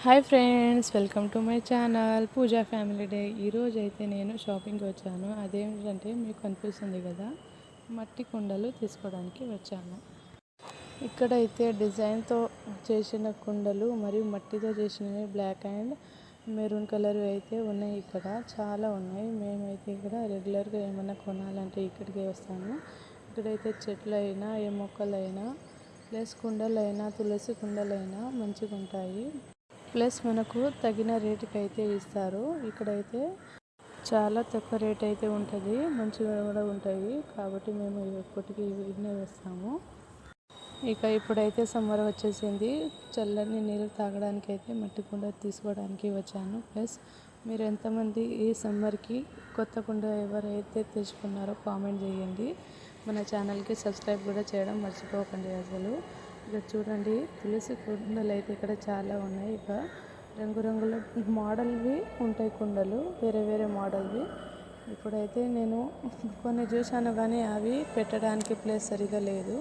Hi friends, welcome to my channel Pooja family day. ఈరోజు అయితే నేను షాపింగ్కి వచ్చాను. అదేంటంటే మీకు కనిపిస్తుంది కదా, మట్టి కుండలు తీసుకోవడానికి వచ్చాను. ఇక్కడైతే డిజైన్తో చేసిన కుండలు మరియు మట్టితో చేసినవి బ్లాక్ అండ్ మెరూన్ కలర్ అయితే ఉన్నాయి. ఇక్కడ చాలా ఉన్నాయి. మేమైతే ఇక్కడ రెగ్యులర్గా ఏమైనా కొనాలంటే ఇక్కడికే వస్తాము. ఇక్కడైతే చెట్లైనా ఏ మొక్కలైనా ప్లస్ కుండలైనా తులసి కుండలైనా మంచిగా ఉంటాయి. ప్లస్ మనకు తగిన రేటుకి అయితే ఇస్తారు. ఇక్కడైతే చాలా తక్కువ రేట్ అయితే ఉంటుంది, మంచిగా కూడా ఉంటాయి. కాబట్టి మేము ఎప్పటికీ ఇన్నే వేస్తాము. ఇక ఇప్పుడైతే సమ్మర్ వచ్చేసింది. చల్లని నీళ్ళు తాగడానికి అయితే మట్టి కుండ తీసుకోవడానికి వచ్చాను. ప్లస్ మీరు ఎంతమంది ఈ సమ్మర్కి కొత్త కుండ ఎవరైతే తెచ్చుకున్నారో కామెంట్ చేయండి. మన ఛానల్కి సబ్స్క్రైబ్ కూడా చేయడం మర్చిపోకండి అసలు. ఇక్కడ చూడండి, తులసి కుండలు అయితే ఇక్కడ చాలా ఉన్నాయి. ఇక రంగురంగుల మోడల్వి ఉంటాయి కుండలు, వేరే వేరే మోడల్వి. ఇప్పుడైతే నేను కొన్ని చూశాను కానీ అవి పెట్టడానికి ప్లేస్ సరిగా లేదు.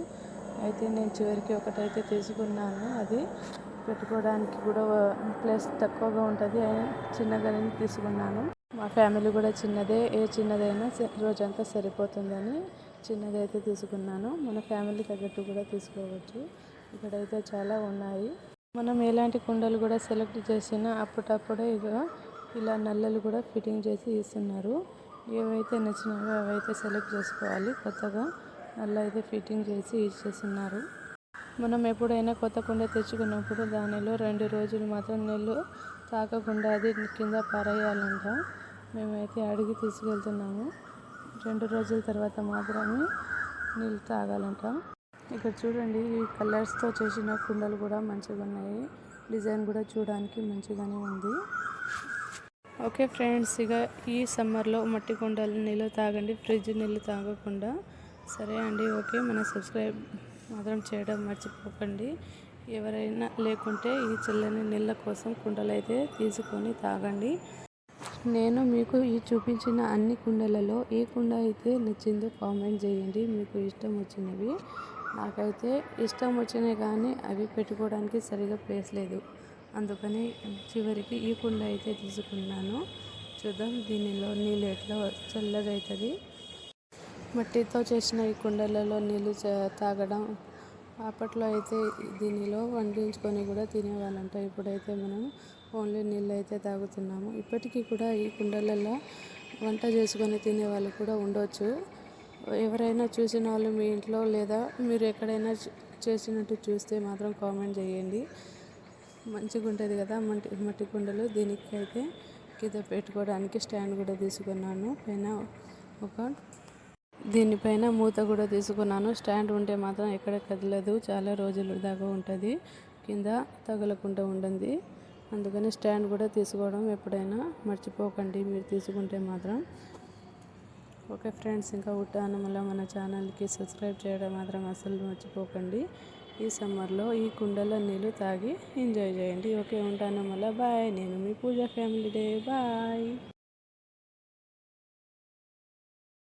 అయితే నేను చివరికి ఒకటైతే తీసుకున్నాను. అది పెట్టుకోవడానికి కూడా ప్లేస్ తక్కువగా ఉంటుంది, చిన్నగానే తీసుకున్నాను. మా ఫ్యామిలీ కూడా చిన్నదే, ఏ చిన్నదైనా రోజంతా సరిపోతుందని చిన్నదైతే తీసుకున్నాను. మన ఫ్యామిలీ తగ్గట్టు కూడా తీసుకోవచ్చు. ఇక్కడైతే చాలా ఉన్నాయి. మనం ఎలాంటి కుండలు కూడా సెలెక్ట్ చేసినా అప్పటప్పుడే ఇలా నల్లలు కూడా ఫిట్టింగ్ చేసి ఇస్తున్నారు. ఏవైతే నచ్చినావో అవైతే సెలెక్ట్ చేసుకోవాలి. కొత్తగా నల్ల అయితే ఫిట్టింగ్ చేసి ఇచ్చేస్తున్నారు. మనం ఎప్పుడైనా కొత్త కుండ తెచ్చుకున్నప్పుడు దానిలో 2 రోజులు మాత్రం నీళ్ళు తాగకుండా అది కింద పారేయాలంట. మేమైతే అడిగి తీసుకెళ్తున్నాము. 2 రోజుల తర్వాత మాత్రమే నీళ్ళు తాగాలంట. ఇక్కడ చూడండి, ఈ కలర్స్తో చేసిన కుండలు కూడా మంచిగా ఉన్నాయి. డిజైన్ కూడా చూడడానికి మంచిగానే ఉంది. ఓకే ఫ్రెండ్స్, ఇక ఈ సమ్మర్లో మట్టి కుండలు నీళ్ళు తాగండి, ఫ్రిడ్జ్ నీళ్ళు తాగకుండా. సరే అండి, ఓకే. మన సబ్స్క్రైబ్ మాత్రం చేయడం మర్చిపోకండి. ఎవరైనా లేకుంటే ఈ చల్లని నీళ్ళ కోసం కుండలు అయితే తీసుకొని తాగండి. నేను మీకు ఈ చూపించిన అన్ని కుండలలో ఏ కుండ అయితే నచ్చిందో కామెంట్ చేయండి. మీకు ఇష్టం వచ్చినవి. నాకైతే ఇష్టం వచ్చినాయి కానీ అవి పెట్టుకోవడానికి సరిగా ప్లేస్ లేదు. అందుకని చివరికి ఈ కుండ అయితే తీసుకున్నాను. చూద్దాం దీనిలో నీళ్ళు ఎట్లా చల్లగా అవుతుంది. మట్టితో చేసిన ఈ కుండలలో నీళ్ళు తాగడం అప్పట్లో అయితే దీనిలో వండించుకొని కూడా తినేవాళ్ళంట. ఇప్పుడైతే మనం ఓన్లీ నీళ్ళు అయితే తాగుతున్నాము. ఇప్పటికీ కూడా ఈ కుండలలో వంట చేసుకొని తినే వాళ్ళు కూడా ఉండొచ్చు. ఎవరైనా చూసిన వాళ్ళు మీ ఇంట్లో లేదా మీరు ఎక్కడైనా చేసినట్టు చూస్తే మాత్రం కామెంట్ చేయండి. మంచిగా ఉంటుంది కదా మట్టి కుండలు. దీనికి అయితే కింద పెట్టుకోవడానికి స్టాండ్ కూడా తీసుకున్నాను. దీనిపైన మూత కూడా తీసుకున్నాను. స్టాండ్ ఉంటే మాత్రం ఎక్కడ కదలదు, చాలా రోజులు దాకా ఉంటుంది, కింద తగలకుండా ఉంటుంది. అందుకని స్టాండ్ కూడా తీసుకోవడం ఎప్పుడైనా మర్చిపోకండి మీరు తీసుకుంటే మాత్రం. ఓకే ఫ్రెండ్స్, ఇంకా ఉంటాను. మళ్ళీ మన ఛానల్కి సబ్స్క్రైబ్ చేయడం మాత్రం అసలు మర్చిపోకండి. ఈ సమ్మర్లో ఈ కుండల నీళ్ళు తాగి ఎంజాయ్ చేయండి. ఓకే, ఉంటాను. మళ్ళీ బాయ్. నేను మీ పూజా ఫ్యామిలీ డే. బాయ్.